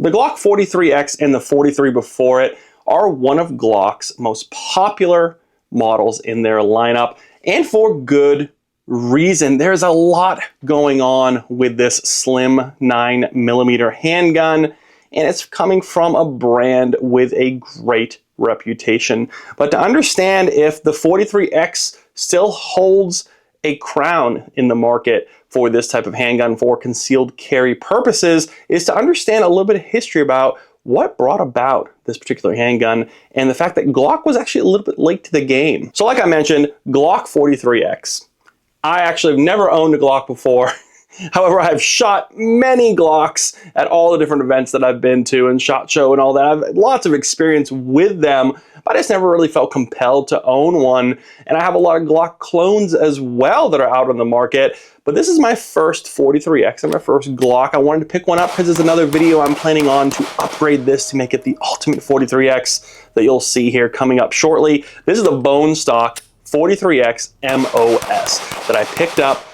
The Glock 43X and the 43 before it are one of Glock's most popular models in their lineup, and for good reason. There's a lot going on with this slim 9mm handgun, and it's coming from a brand with a great reputation. But to understand if the 43X still holds a crown in the market for this type of handgun for concealed carry purposes is to understand a little bit of history about what brought about this particular handgun and the fact that Glock was actually a little bit late to the game. So like I mentioned, Glock 43X. I actually have never owned a Glock before. However, I've shot many Glocks at all the different events that I've been to and SHOT Show and all that. I've had lots of experience with them, but I just never really felt compelled to own one. And I have a lot of Glock clones as well that are out on the market. But this is my first 43X and my first Glock. I wanted to pick one up because there's another video I'm planning on to upgrade this to make it the ultimate 43X that you'll see here coming up shortly. This is the bone stock 43X MOS that I picked up.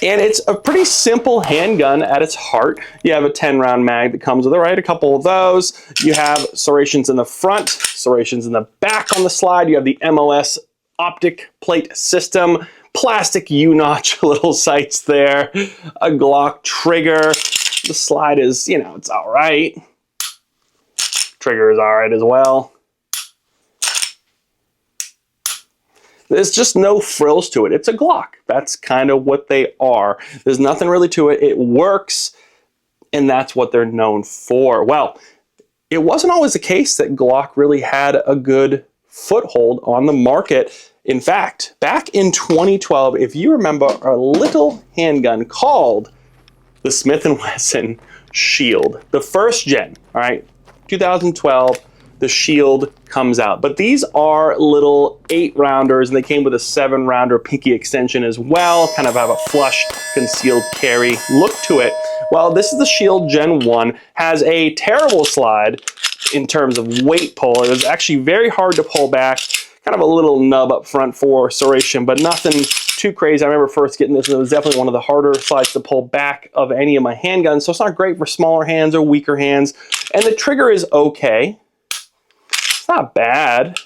And it's a pretty simple handgun at its heart. You have a 10-round mag that comes with it, right? A couple of those. You have serrations in the front, serrations in the back on the slide. You have the MOS optic plate system, plastic U-notch little sights there, a Glock trigger. The slide is, you know, it's all right. Trigger is all right as well. There's just no frills to it. It's a Glock. That's kind of what they are. There's nothing really to it. It works, and that's what they're known for. Well, it wasn't always the case that Glock really had a good foothold on the market. In fact, back in 2012, if you remember a little handgun called the Smith Wesson Shield, the first gen, all right, 2012, the Shield comes out. But these are little 8-rounders, and they came with a 7-rounder pinky extension as well, kind of have a flush concealed carry look to it. Well, this is the Shield Gen 1, has a terrible slide in terms of weight pull. It was actually very hard to pull back, kind of a little nub up front for serration, but nothing too crazy. I remember first getting this, and it was definitely one of the harder slides to pull back of any of my handguns, so it's not great for smaller hands or weaker hands. And the trigger is okay. It's not bad.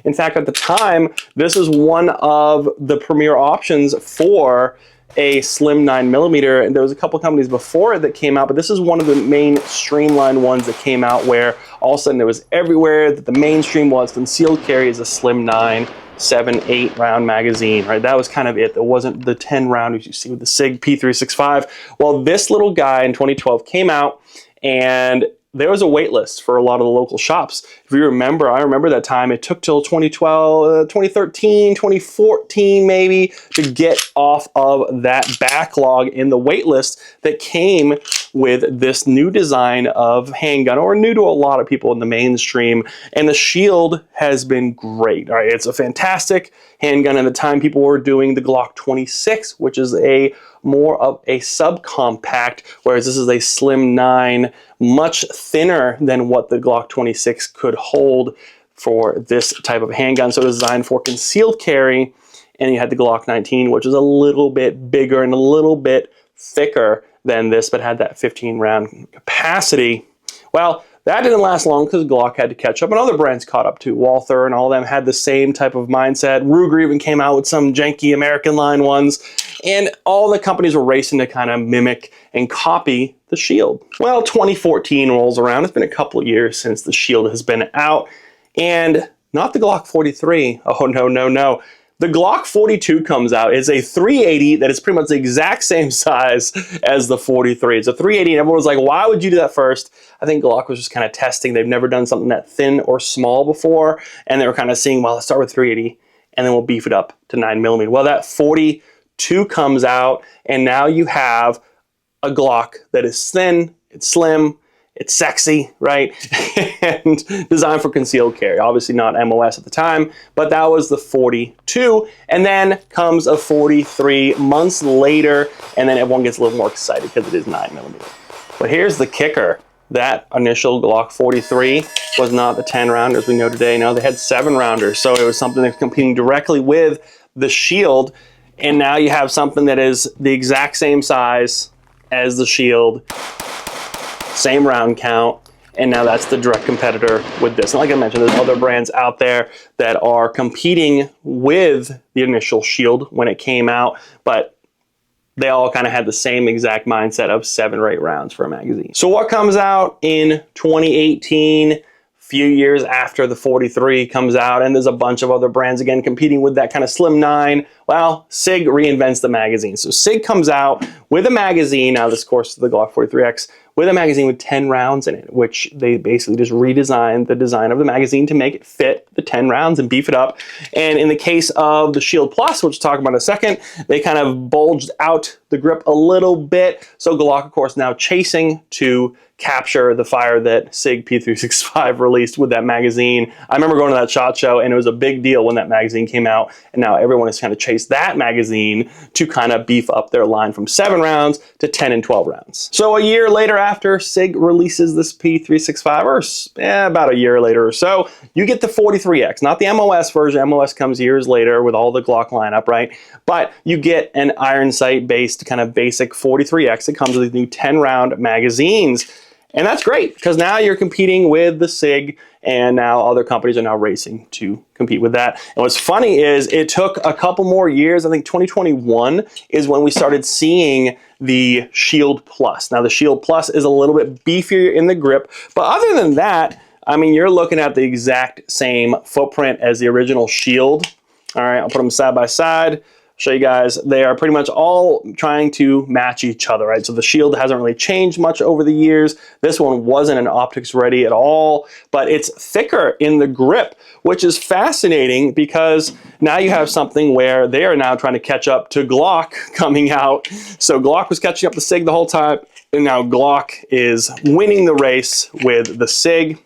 In fact, at the time, this is one of the premier options for a slim 9mm, and there was a couple companies before it that came out, but this is one of the main streamlined ones that came out where all of a sudden it was everywhere that the mainstream was concealed carry is a slim 9, 7, 8 round magazine, right? That was kind of it. There wasn't the 10 round as you see with the SIG P365. Well, this little guy in 2012 came out, and there was a wait list for a lot of the local shops. If you remember, I remember that time, it took till 2012, 2013, 2014 maybe to get off of that backlog in the wait list that came with this new design of handgun, or new to a lot of people in the mainstream. And the Shield has been great. All right, it's a fantastic handgun. At the time, people were doing the Glock 26, which is a more of a subcompact, whereas this is a slim 9, much thinner than what the Glock 26 could hold for this type of handgun. So it was designed for concealed carry, and you had the Glock 19, which is a little bit bigger and a little bit thicker than this, but had that 15-round capacity. Well, that didn't last long because Glock had to catch up, and other brands caught up too. Walther and all of them had the same type of mindset. Ruger even came out with some janky American line ones, and all the companies were racing to kind of mimic and copy the Shield. Well, 2014 rolls around. It's been a couple of years since the Shield has been out, and not the Glock 43. Oh, no, no, no. The Glock 42 comes out. It's a 380 that is pretty much the exact same size as the 43. It's a 380, and everyone was like, why would you do that first? I think Glock was just kind of testing. They've never done something that thin or small before, and they were kind of seeing, well, let's start with 380, and then we'll beef it up to 9mm. Well, that 42 comes out, and now you have a Glock that is thin, it's slim, it's sexy, right? And designed for concealed carry. Obviously not MOS at the time, but that was the 42. And then comes a 43 months later, and then everyone gets a little more excited because it is 9mm. But here's the kicker. That initial Glock 43 was not the 10 rounders we know today. No, they had 7 rounders. So it was something that's competing directly with the Shield. And now you have something that is the exact same size as the Shield. same round count. And now that's the direct competitor with this. And like I mentioned, there's other brands out there that are competing with the initial Shield when it came out, but they all kind of had the same exact mindset of 7 or 8 rounds for a magazine. So what comes out in 2018, few years after the 43 comes out, and there's a bunch of other brands again competing with that kind of slim 9. Well, SIG reinvents the magazine. So SIG comes out with a magazine, now this of course is the Glock 43X, with a magazine with 10 rounds in it, which they basically just redesigned the design of the magazine to make it fit the 10 rounds and beef it up. And in the case of the Shield Plus, which we'll talk about in a second, they kind of bulged out the grip a little bit. So Glock, of course, now chasing to capture the fire that SIG P365 released with that magazine. I remember going to that SHOT Show, and it was a big deal when that magazine came out, and now everyone has kind of chased that magazine to kind of beef up their line from 7 rounds to 10 and 12 rounds. So a year later after SIG releases this P365, or about a year later or so, you get the 43X, not the MOS version. MOS comes years later with all the Glock lineup, right? But you get an iron sight based kind of basic 43X that comes with these new 10 round magazines. And that's great, because now you're competing with the SIG, and now other companies are now racing to compete with that. And what's funny is it took a couple more years. I think 2021 is when we started seeing the Shield Plus. Now the Shield Plus is a little bit beefier in the grip, but other than that, I mean, you're looking at the exact same footprint as the original Shield. All right, I'll put them side by side. Show you guys, they are pretty much all trying to match each other, right? So the Shield hasn't really changed much over the years. This one wasn't an optics ready at all, but it's thicker in the grip, which is fascinating because now you have something where they are now trying to catch up to Glock coming out. So Glock was catching up to SIG the whole time, and now Glock is winning the race with the SIG.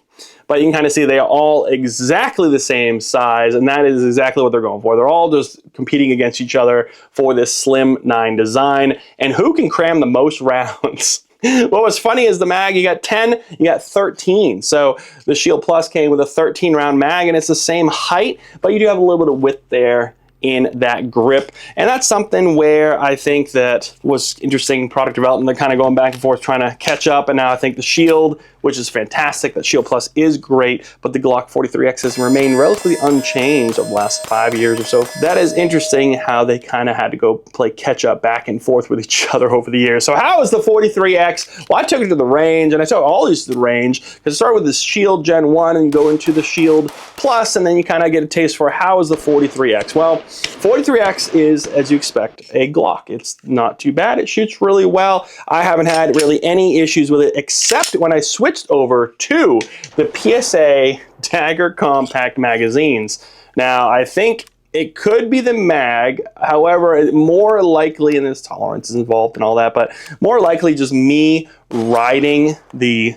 But you can kind of see they are all exactly the same size, and that is exactly what they're going for. They're all just competing against each other for this slim 9 design, and who can cram the most rounds? What was funny is the mag, you got 10, you got 13. So the Shield Plus came with a 13 round mag, and it's the same height, but you do have a little bit of width there in that grip. And that's something where I think that was interesting product development. They're kind of going back and forth trying to catch up, and now I think the Shield, which is fantastic, that Shield Plus is great, but the Glock 43X has remained relatively unchanged over the last 5 years or so. That is interesting how they kind of had to go play catch up back and forth with each other over the years. So how is the 43X? Well, I took it to the range, and I took all these to the range, because start with the Shield Gen 1 and go into the Shield Plus, and then you kind of get a taste for how is the 43X. Well, 43X is, as you expect, a Glock. It's not too bad. It shoots really well. I haven't had really any issues with it, except when I switched over to the PSA Dagger Compact magazines. Now, I think it could be the mag, however, more likely, and there's tolerances involved and all that, but more likely just me riding the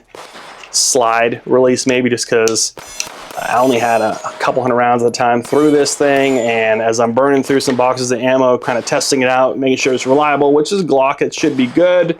slide release, maybe just because I only had a couple hundred rounds at a time through this thing, and as I'm burning through some boxes of ammo, kind of testing it out, making sure it's reliable, which is Glock, it should be good.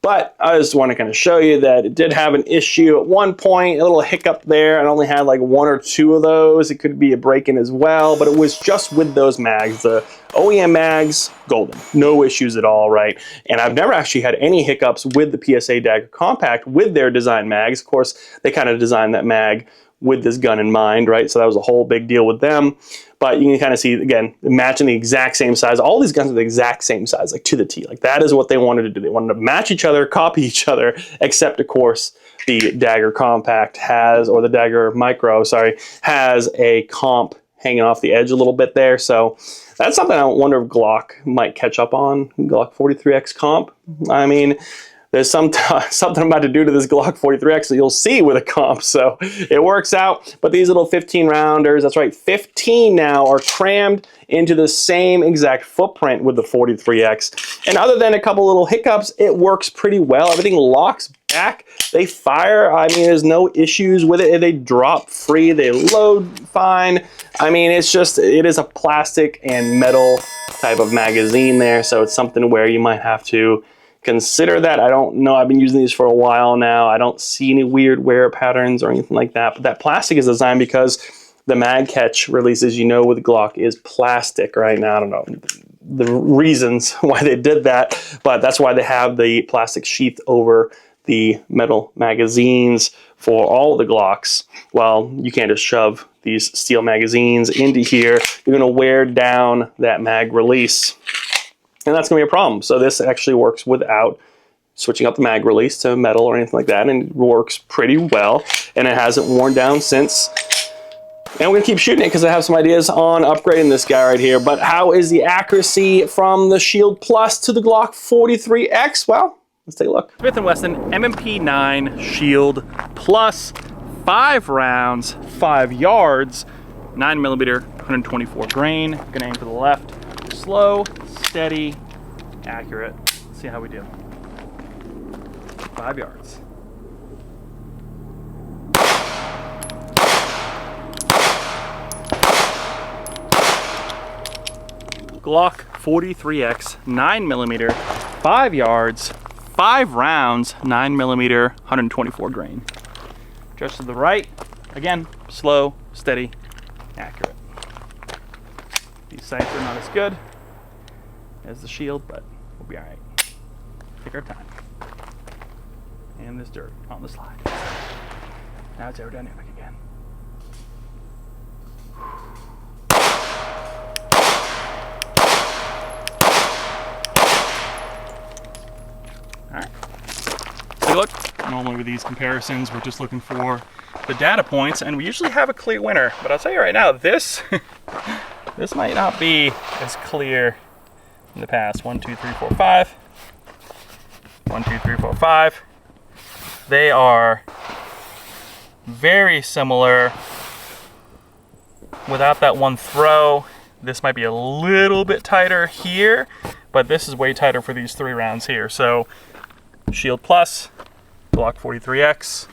But I just want to kind of show you that it did have an issue at one point, a little hiccup there. I only had like 1 or 2 of those. It could be a break-in as well, but it was just with those mags. The OEM mags, golden, no issues at all, right? And I've never actually had any hiccups with the PSA Dagger Compact with their design mags. Of course, they kind of designed that mag with this gun in mind, right? So that was a whole big deal with them. But you can kind of see, again, matching the exact same size. All these guns are the exact same size, like to the T. Like that is what they wanted to do. They wanted to match each other, copy each other, except of course the Dagger Compact has, or the Dagger Micro, sorry, has a comp hanging off the edge a little bit there. So that's something I wonder if Glock might catch up on, Glock 43X comp. I mean, there's something I'm about to do to this Glock 43X that you'll see with a comp, so it works out. But these little 15 rounders, that's right, 15 now are crammed into the same exact footprint with the 43X. And other than a couple little hiccups, it works pretty well. Everything locks back. They fire. I mean, there's no issues with it. They drop free. They load fine. I mean, it's just, it is a plastic and metal type of magazine there, so it's something where you might have to consider that. I don't know. I've been using these for a while now. I don't see any weird wear patterns or anything like that. But that plastic is designed because the mag catch releases, you know, with Glock is plastic right now. I don't know the reasons why they did that, but that's why they have the plastic sheath over the metal magazines for all the Glocks, well, you can't just shove these steel magazines into here. You're gonna wear down that mag release, and that's gonna be a problem. So this actually works without switching up the mag release to metal or anything like that, and it works pretty well, and it hasn't worn down since. And we're gonna keep shooting it because I have some ideas on upgrading this guy right here. But how is the accuracy from the Shield Plus to the Glock 43X? Well, let's take a look. Smith Wesson M&P 9 Shield Plus, 5 rounds, 5 yards, 9mm, 124 grain. Gonna aim for the left. Slow, steady, accurate. Let's see how we do. 5 yards. Glock 43X, 9mm, 5 yards, 5 rounds, 9mm, 124 grain. Just to the right, again, slow, steady, accurate. These sights are not as good as the Shield, but we'll be all right. Take our time. And there's dirt on the slide. Now it's aerodynamic again. Alright. Take a look. Normally with these comparisons, we're just looking for the data points, and we usually have a clear winner. But I'll tell you right now, this this might not be as clear in the past. 1, 2, 3, 4, 5. 1, 2, 3, 4, 5. They are very similar without that one throw. This might be a little bit tighter here, but this is way tighter for these 3 rounds here. So Shield Plus, Glock 43X,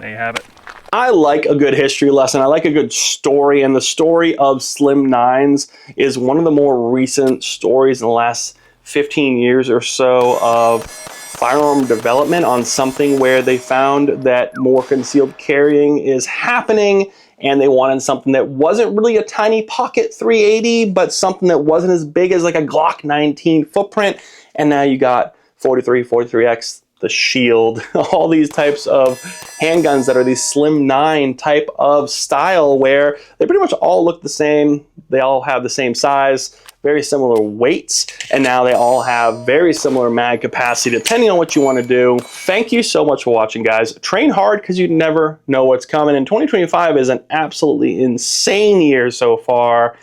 there you have it. I like a good history lesson. I like a good story, and the story of Slim 9s is one of the more recent stories in the last 15 years or so of firearm development on something where they found that more concealed carrying is happening, and they wanted something that wasn't really a tiny pocket 380, but something that wasn't as big as like a Glock 19 footprint. And now you got 43, 43X, the Shield, all these types of handguns that are these Slim 9 type of style where they pretty much all look the same. They all have the same size, very similar weights, and now they all have very similar mag capacity depending on what you want to do. Thank you so much for watching, guys. Train hard because you never know what's coming, and 2025 is an absolutely insane year so far.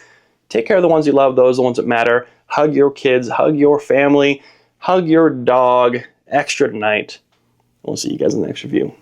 Take care of the ones you love. Those are the ones that matter. Hug your kids, hug your family, hug your dog extra tonight. We'll see you guys in the next review.